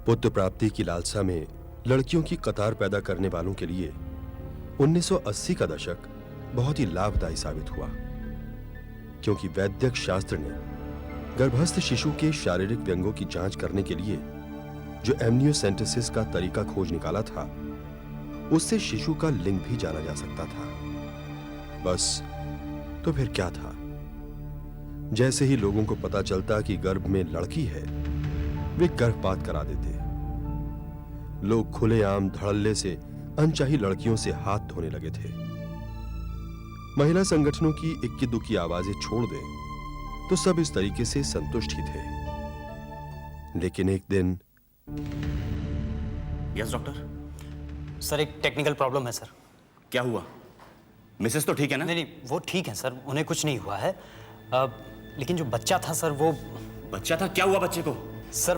पुत्र प्राप्ति की लालसा में लड़कियों की कतार पैदा करने वालों के लिए 1980 का दशक बहुत ही लाभदायी साबित हुआ, क्योंकि वैद्यक शास्त्र ने गर्भस्थ शिशु के शारीरिक व्यंगों की जांच करने के लिए जो एमनियोसेंटेसिस का तरीका खोज निकाला था, उससे शिशु का लिंग भी जाना जा सकता था। बस तो फिर क्या था? जैसे ही लोगों को पता चलता कि गर्भ में लड़की है, वे गर्भपात करा देते। लोग खुलेआम धड़ल्ले से अनचाही लड़कियों से हाथ धोने लगे थे। महिला संगठनों की इक्की दुक्की आवाजें छोड़ दें तो सब इस तरीके से संतुष्ट ही थे। लेकिन एक दिन यस डॉक्टर। सर, एक टेक्निकल प्रॉब्लम है सर। क्या हुआ? मिसेस तो ठीक है ना? नहीं, वो ठीक है सर, उन्हें कुछ नहीं हुआ है। लेकिन जो बच्चा था सर, वो बच्चा था? क्या हुआ बच्चे को? सर,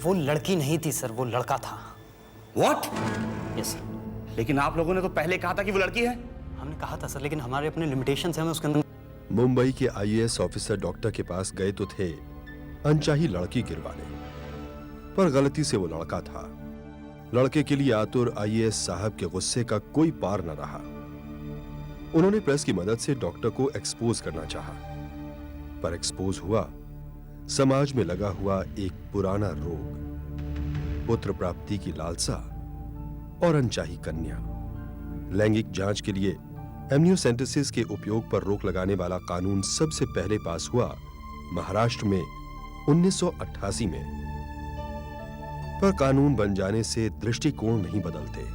वो लड़की नहीं थी सर, वो लड़का था। What? Yes sir. लेकिन आप लोगों ने तो पहले कहा था कि वो लड़की है। हमने कहा था सर, लेकिन हमारे अपने लिमिटेशंस हैं, हमें उसके अंदर। मुंबई के आईएएस ऑफिसर डॉक्टर के पास गए तो थे अनचाही लड़की गिरवाने, पर गलती से वो लड़का था। लड़के के लिए आतुर आईएएस साहब के गुस्से का कोई पार न रहा। उन्होंने प्रेस की मदद से डॉक्टर को एक्सपोज करना चाहा, पर एक्सपोज हुआ समाज में लगा हुआ एक पुराना रोग, पुत्र प्राप्ति की लालसा और अनचाही कन्या। लैंगिक जांच के लिए एमनियोसेंटेसिस के उपयोग पर रोक लगाने वाला कानून सबसे पहले पास हुआ महाराष्ट्र में 1988 में। पर कानून बन जाने से दृष्टिकोण नहीं बदलते,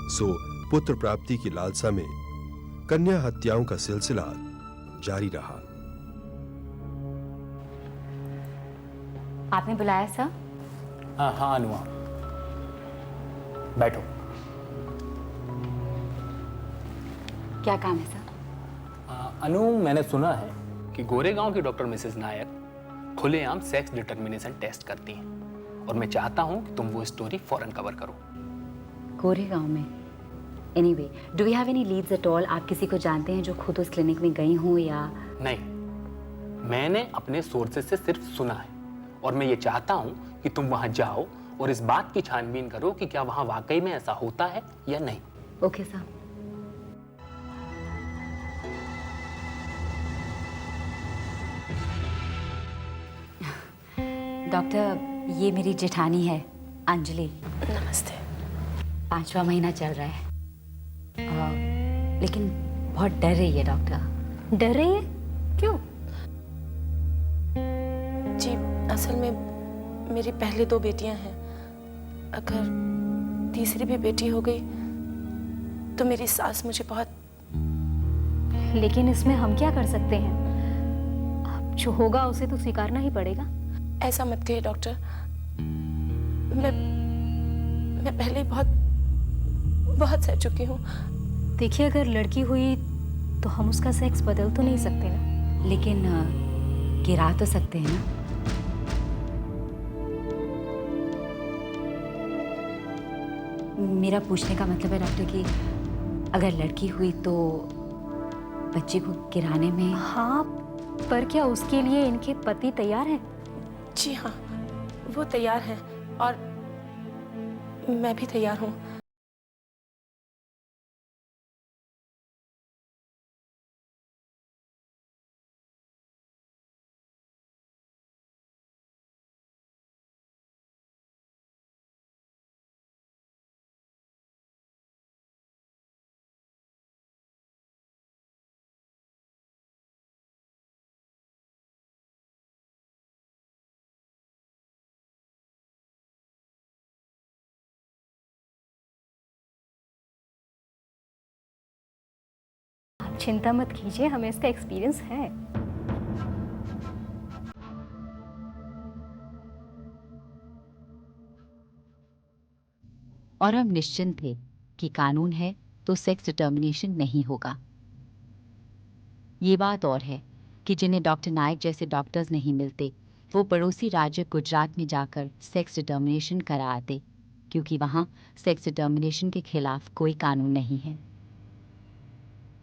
सो पुत्र प्राप्ति की लालसा में कन्या हत्याओं का सिलसिला जारी रहा। आपने बुलाया सर? हाँ अनुआ, बैठो। क्या काम है सर? अनु, मैंने सुना है कि गोरेगांव की डॉक्टर मिसेस नायक खुलेआम सेक्स डिटर्मिनेशन टेस्ट करती हैं, और मैं चाहता हूं कि तुम वो स्टोरी फौरन कवर करो। गोरेगांव में? Anyway, do you have any leads at all? आप किसी को जानते हैं जो खुद उस क्लिनिक में गई हूं या? नहीं, मैंने अपने सोर्सेज से सिर्फ सुना है, और मैं ये चाहता हूं कि तुम वहां जाओ और इस बात की छानबीन करो कि क्या वहां वाकई में ऐसा होता है या नहीं। Okay sir. डॉक्टर, ये मेरी जेठानी है, अंजलि। नमस्ते। 5वां महीना चल रहा है, लेकिन बहुत डर रही है डॉक्टर। डर रही है? क्यों? जी, असल में मेरी पहले 2 बेटियां हैं। अगर तीसरी भी बेटी हो गई तो मेरी सास मुझे बहुत। लेकिन इसमें हम क्या कर सकते हैं? अब जो होगा उसे तो स्वीकारना ही पड़ेगा। ऐसा मत कहिए डॉक्टर। मैं पहले ही बहुत सह चुकी हूँ। देखिए, अगर लड़की हुई तो हम उसका सेक्स बदल तो नहीं सकते ना। लेकिन गिरा तो सकते हैं ना। मेरा पूछने का मतलब है डॉक्टर कि अगर लड़की हुई तो बच्चे को गिराने में। हाँ, पर क्या उसके लिए इनके पति तैयार हैं? जी हाँ, वो तैयार हैं और मैं भी तैयार हूँ। चिंता मत कीजिए, हमें इसका एक्सपीरियंस है। और हम निश्चिंत थे कि कानून है तो सेक्स डिटर्मिनेशन नहीं होगा। ये बात और है कि जिन्हें डॉक्टर नायक जैसे डॉक्टर्स नहीं मिलते, वो पड़ोसी राज्य गुजरात में जाकर सेक्स डिटर्मिनेशन करा आते, क्योंकि वहाँ सेक्स डिटर्मिनेशन के खिलाफ कोई कानून नहीं है।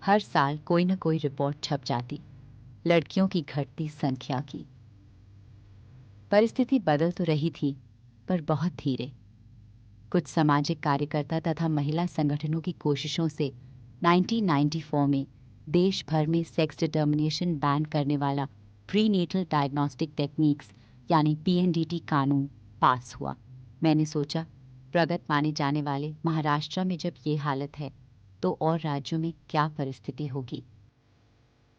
हर साल कोई न कोई रिपोर्ट छप जाती लड़कियों की घटती संख्या की। परिस्थिति बदल तो रही थी, पर बहुत धीरे। कुछ सामाजिक कार्यकर्ता तथा महिला संगठनों की कोशिशों से 1994 में देश भर में सेक्स डिटर्मिनेशन बैन करने वाला प्रीनेटल डायग्नोस्टिक टेक्निक्स यानी PNDT कानून पास हुआ। मैंने सोचा प्रगत माने जाने वाले महाराष्ट्र में जब ये हालत है तो और राज्यों में क्या परिस्थिति होगी।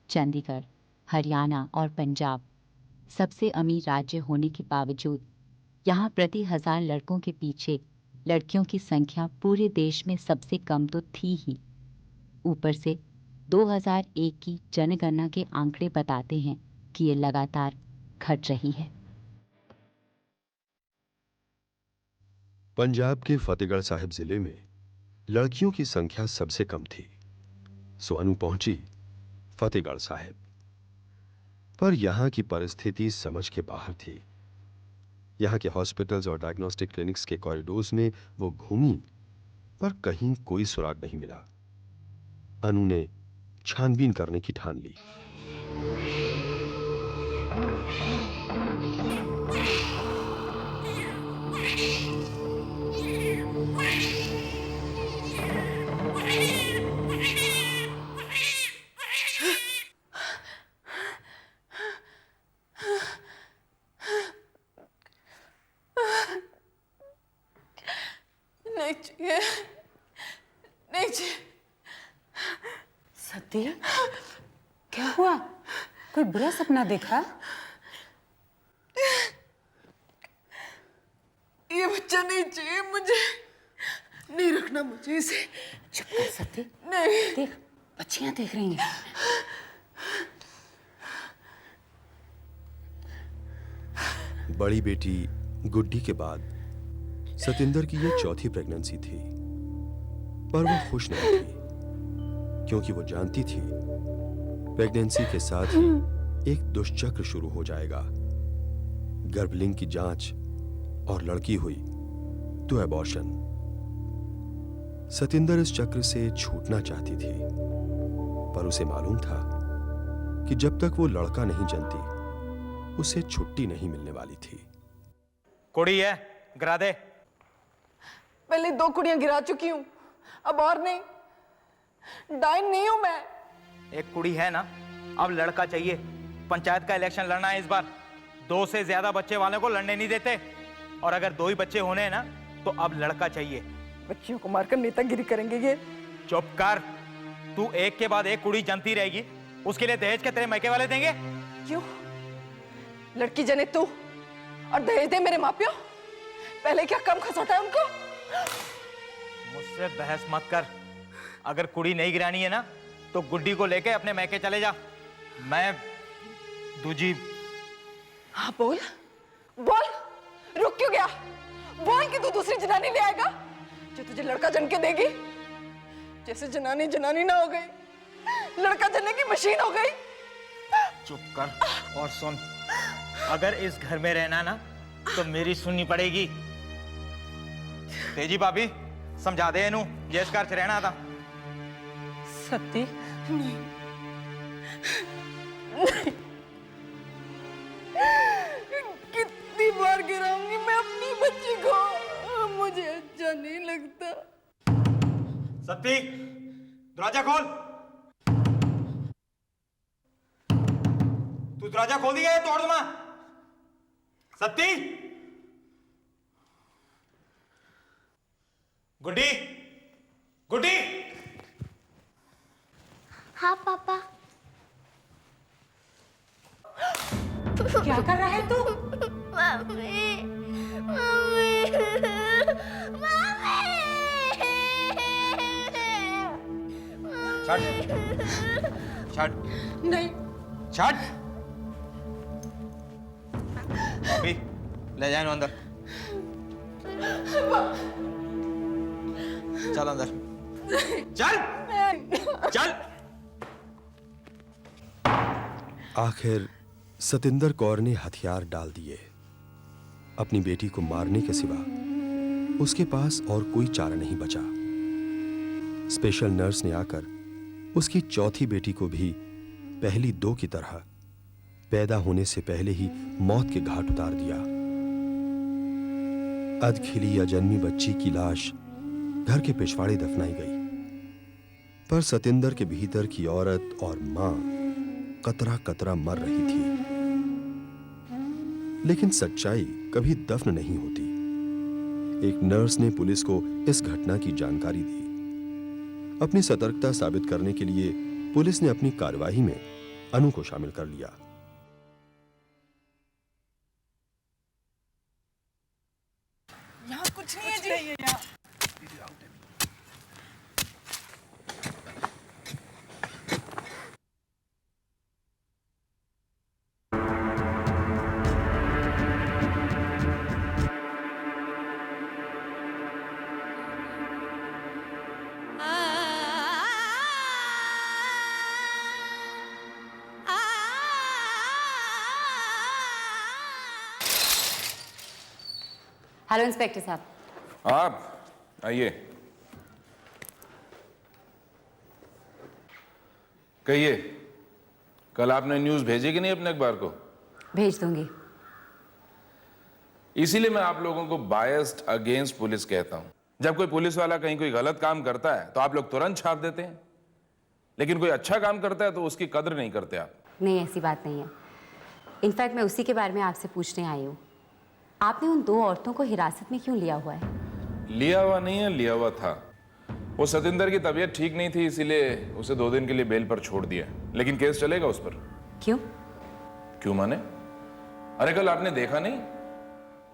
चंडीगढ़, हरियाणा और पंजाब सबसे अमीर राज्य होने के बावजूद यहाँ प्रति 1000 लड़कों के पीछे लड़कियों की संख्या पूरे देश में सबसे कम तो थी ही। ऊपर से 2001 की जनगणना के आंकड़े बताते हैं कि ये लगातार घट रही है। पंजाब के फतेहगढ़ साहिब जिले में लड़कियों की संख्या सबसे कम थी, सो अनु पहुंची फतेहगढ़ साहिब। पर यहां की परिस्थिति समझ के बाहर थी। यहां के हॉस्पिटल्स और डायग्नोस्टिक क्लिनिक्स के कॉरिडोर्स में वो घूमी, पर कहीं कोई सुराग नहीं मिला। अनु ने छानबीन करने की ठान ली। नहीं चाहिए, नहीं चाहिए। सती, क्या हुआ? कोई बुरा सपना देखा? ये बच्चा नहीं चाहिए मुझे, नहीं रखना मुझे इसे। चुप कर सती। नहीं। देख, बच्चियां देख रही हैं। बड़ी बेटी गुड्डी के बाद सतिंदर की यह चौथी प्रेगनेंसी थी, पर वो खुश नहीं थी, क्योंकि वो जानती थी प्रेगनेंसी के साथ ही एक दुष्चक्र शुरू हो जाएगा। गर्भलिंग की जांच और लड़की हुई तो एबॉर्शन। सतिंदर इस चक्र से छूटना चाहती थी, पर उसे मालूम था कि जब तक वो लड़का नहीं जनती उसे छुट्टी नहीं मिलने वाली थी। कुड़ी है, गिरा दे। पहले 2 कुड़ियां गिरा चुकी हूं, अब और नहीं। डाइन नहीं हूं मैं। एक कुड़ी है ना, अब लड़का चाहिए। पंचायत का इलेक्शन लड़ना है इस बार। 2 से ज्यादा बच्चे वाले को लड़ने नहीं देते, और अगर 2 ही बच्चे होने हैं ना तो अब लड़का चाहिए। बच्चियों को मारकर नेतागिरी करेंगे ये। चुप कर। तू एक के बाद एक कुड़ी जनती रहेगी, उसके लिए दहेज के तेरे मैके वाले देंगे? क्यों? लड़की जने तू और दहेज दे मेरे मापियों। पहले क्या कम खसोटा है उनको? मुझसे बहस मत कर। अगर कुड़ी नहीं गिरानी है ना तो गुड्डी को लेके अपने मैके चले जा। मैं दूजी। हाँ बोल, बोल। रुक क्यों गया? बोल कि तू दूसरी जनानी ले आएगा जो तुझे लड़का जन के देगी। जैसे जनानी जनानी ना हो गई, लड़का जनने की मशीन हो गई। चुप कर और सुन। अगर इस घर में रहना ना तो मेरी सुननी पड़ेगी। तेजी भाभी समझा दे इनू, ये इस घर च रहना था। सती, नहीं। कितनी बार गिराऊंगी मैं अपनी बच्ची को, मुझे अच्छा नहीं लगता। सत्ती, दरवाजा खोल। तू दरवाजा खोल दिया है, तोड़ दूंगा। सत्ती, गुड्डी, गुड्डी। हाँ पापा। क्या कर रहा है तू? Mummy, mummy, mummy. छट, छट, नहीं। छट। भाभी, ले जाए अंदर। चल अंदर। चल, चल। आखिर सतिंदर कौर ने हथियार डाल दिए। अपनी बेटी को मारने के सिवा उसके पास और कोई चारा नहीं बचा। स्पेशल नर्स ने आकर उसकी चौथी बेटी को भी पहली 2 की तरह पैदा होने से पहले ही मौत के घाट उतार दिया। अधखिली या जन्मी बच्ची की लाश घर के पिछवाड़े दफनाई गई, पर सतेंद्र के भीतर की औरत और मां कतरा कतरा मर रही थी। लेकिन सच्चाई कभी दफन नहीं होती। एक नर्स ने पुलिस को इस घटना की जानकारी दी। अपनी सतर्कता साबित करने के लिए पुलिस ने अपनी कार्यवाही में अनु को शामिल कर लिया। यहाँ कुछ नहीं है जी। हेलो इंस्पेक्टर साहब। आप आइए, कहिए, कल आपने न्यूज़ भेजी कि नहीं अपने अखबार को? भेज दूंगी। इसीलिए मैं आप लोगों को बायस्ड अगेंस्ट पुलिस कहता हूं। जब कोई पुलिस वाला कहीं कोई गलत काम करता है तो आप लोग तुरंत छाप देते हैं, लेकिन कोई अच्छा काम करता है तो उसकी कदर नहीं करते आप। नहीं, ऐसी बात नहीं है। इनफैक्ट मैं उसी के बारे में आपसे पूछने आई हूँ। आपने उन 2 औरतों को हिरासत में क्यों लिया हुआ है? लिया हुआ नहीं है, लिया हुआ था। वो सतेंद्र की तबीयत ठीक नहीं थी, इसीलिए उसे 2 दिन के लिए बेल पर छोड़ दिया, लेकिन केस चलेगा उस पर। क्यों? क्यों माने? अरे कल आपने देखा नहीं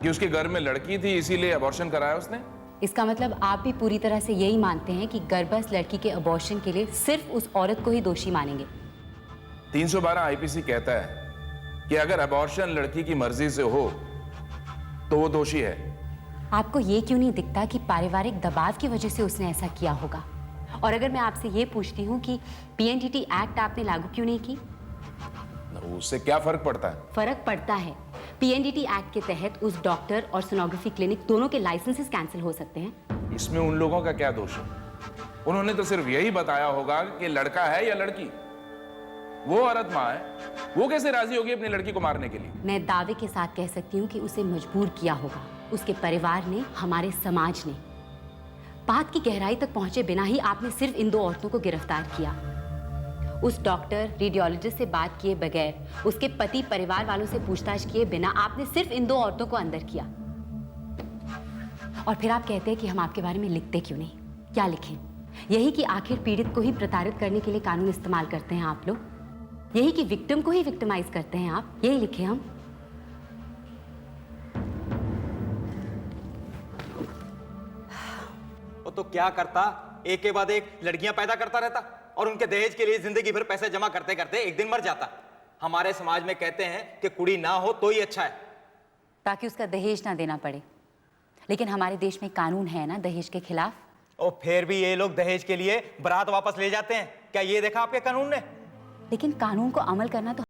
कि उसके घर में लड़की थी, इसीलिए अबॉर्शन कराया उसने? इसका मतलब आप भी पूरी तरह से यही मानते हैं कि गर्भस्थ लड़की के अबॉर्शन के लिए सिर्फ उस औरत को ही दोषी मानेंगे? 312 आईपीसी कहता है कि अगर अबॉर्शन लड़की की मर्जी से हो तो वो दोषी है। आपको ये क्यों नहीं दिखता कि पारिवारिक दबाव की वजह से उसने ऐसा किया होगा? और अगर मैं आपसे ये पूछती हूँ कि पीएनडीटी एक्ट आपने लागू क्यों नहीं की? उससे क्या फर्क पड़ता है? फर्क पड़ता है। पीएनडीटी एक्ट के तहत उस डॉक्टर और सोनोग्राफी क्लिनिक दोनों के लाइसेंसेस कैंसिल हो सकते हैं। इसमें उन लोगों का क्या दोष है? उन्होंने तो सिर्फ यही बताया होगा कि लड़का है या लड़की। वो औरत मां है, वो कैसे राजी होगी अपनी लड़की को मारने के लिए? मैं दावे के साथ कह सकती हूँ कि उसे मजबूर किया होगा उसके परिवार ने, हमारे समाज ने। बात की गहराई तक पहुंचे बिना ही आपने सिर्फ इन 2 औरतों को गिरफ्तार किया। उस डॉक्टर, रेडियोलॉजिस्ट से बात किए बगैर, उसके पति परिवार वालों से पूछताछ किए बिना आपने सिर्फ इन 2 औरतों को अंदर किया। और फिर आप कहते हैं कि हम आपके बारे में लिखते क्यों नहीं? क्या लिखें? यही कि आखिर पीड़ित को ही प्रताड़ित करने के लिए कानून इस्तेमाल करते हैं आप लोग? यही कि विक्टिम को ही विक्टिमाइज करते हैं आप? यही लिखे हम? तो क्या करता, एक के बाद एक लड़कियां पैदा करता रहता और उनके दहेज के लिए जिंदगी भर पैसे जमा करते करते एक दिन मर जाता। हमारे समाज में कहते हैं कि कुड़ी ना हो तो ही अच्छा है, ताकि उसका दहेज ना देना पड़े। लेकिन हमारे देश में कानून है ना दहेज के खिलाफ। और फिर भी ये लोग दहेज के लिए बारात वापस ले जाते हैं। क्या ये देखा आपके कानून ने? लेकिन कानून को अमल करना तो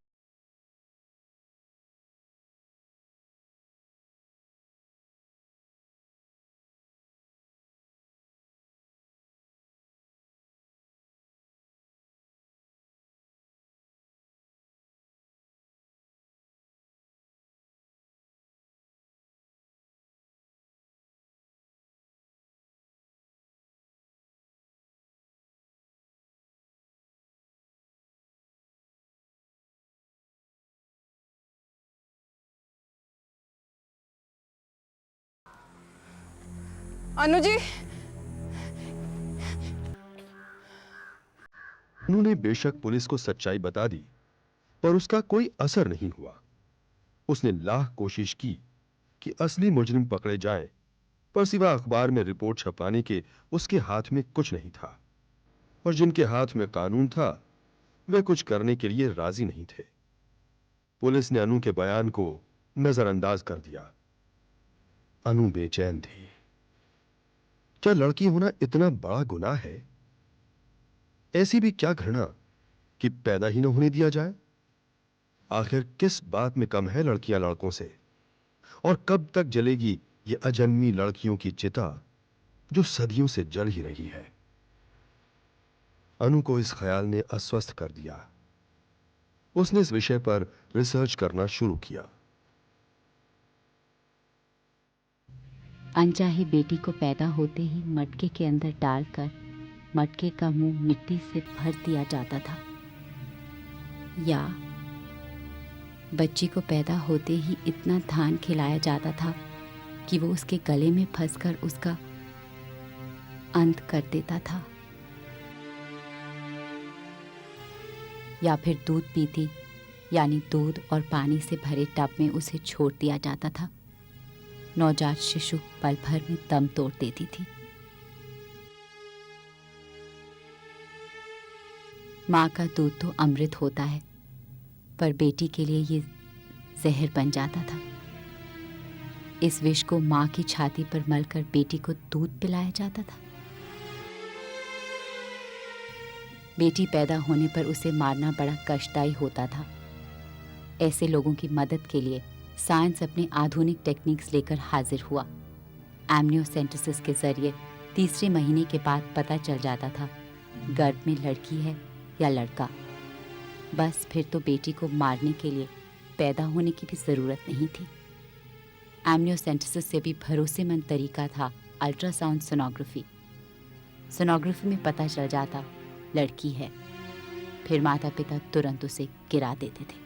अनु जी, उन्होंने बेशक पुलिस को सच्चाई बता दी, पर उसका कोई असर नहीं हुआ। उसने लाख कोशिश की कि असली मुजरिम पकड़े जाएं, पर सिवा अखबार में रिपोर्ट छपवाने के उसके हाथ में कुछ नहीं था। और जिनके हाथ में कानून था वे कुछ करने के लिए राजी नहीं थे। पुलिस ने अनु के बयान को नजरअंदाज कर दिया। अनु बेचैन थी। क्या लड़की होना इतना बड़ा गुनाह है? ऐसी भी क्या घृणा कि पैदा ही न होने दिया जाए? आखिर किस बात में कम है लड़कियां लड़कों से? और कब तक जलेगी ये अजन्मी लड़कियों की चिता जो सदियों से जल ही रही है? अनु को इस ख्याल ने अस्वस्थ कर दिया। उसने इस विषय पर रिसर्च करना शुरू किया। अनचाही बेटी को पैदा होते ही मटके के अंदर डालकर मटके का मुंह मिट्टी से भर दिया जाता था, या बच्ची को पैदा होते ही इतना धान खिलाया जाता था कि वो उसके गले में फंसकर उसका अंत कर देता था, या फिर दूध पीती यानी दूध और पानी से भरे टब में उसे छोड़ दिया जाता था। नवजात शिशु पल भर में दम तोड़ देती थी। माँ का दूध तो अमृत होता है, पर बेटी के लिए ये जहर बन जाता था। इस विष को माँ की छाती पर मलकर बेटी को दूध पिलाया जाता था। बेटी पैदा होने पर उसे मारना बड़ा कष्टदायी होता था। ऐसे लोगों की मदद के लिए साइंस अपने आधुनिक टेक्निक्स लेकर हाजिर हुआ। एमनियोसेंटेसिस के जरिए तीसरे महीने के बाद पता चल जाता था गर्भ में लड़की है या लड़का। बस फिर तो बेटी को मारने के लिए पैदा होने की भी ज़रूरत नहीं थी। एमनियोसेंटेसिस से भी भरोसेमंद तरीका था अल्ट्रासाउंड सोनोग्राफी। सोनोग्राफी में पता चल जाता लड़की है, फिर माता पिता तुरंत उसे गिरा देते थे।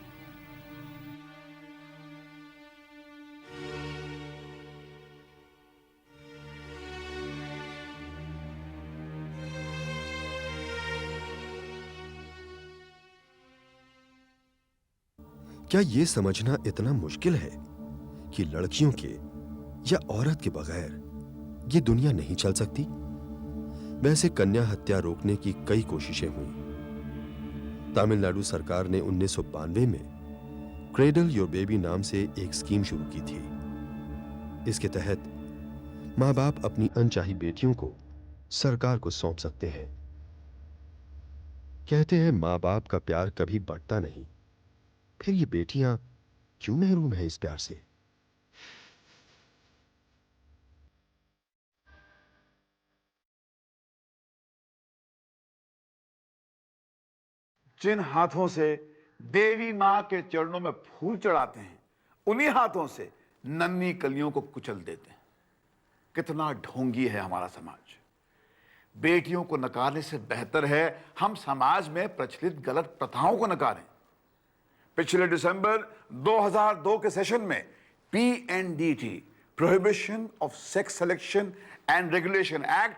क्या ये समझना इतना मुश्किल है कि लड़कियों के या औरत के बगैर ये दुनिया नहीं चल सकती? वैसे कन्या हत्या रोकने की कई कोशिशें हुई। तमिलनाडु सरकार ने 1992 में क्रेडल योर बेबी नाम से एक स्कीम शुरू की थी। इसके तहत मां बाप अपनी अनचाही बेटियों को सरकार को सौंप सकते हैं। कहते हैं मां बाप का प्यार कभी बढ़ता नहीं, फिर ये बेटियां क्यों महरूम है इस प्यार से? जिन हाथों से देवी मां के चरणों में फूल चढ़ाते हैं, उन्हीं हाथों से नन्ही कलियों को कुचल देते हैं। कितना ढोंगी है हमारा समाज। बेटियों को नकारने से बेहतर है हम समाज में प्रचलित गलत प्रथाओं को नकारें। पिछले दिसंबर 2002 के सेशन में PNDT prohibition of sex selection and regulation act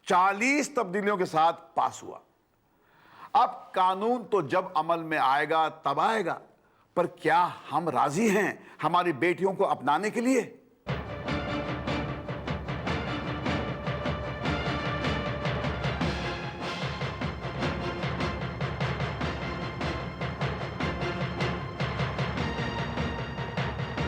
40 तब्दीलियों के साथ पास हुआ। अब कानून तो जब अमल में आएगा तब आएगा, पर क्या हम राजी हैं हमारी बेटियों को अपनाने के लिए?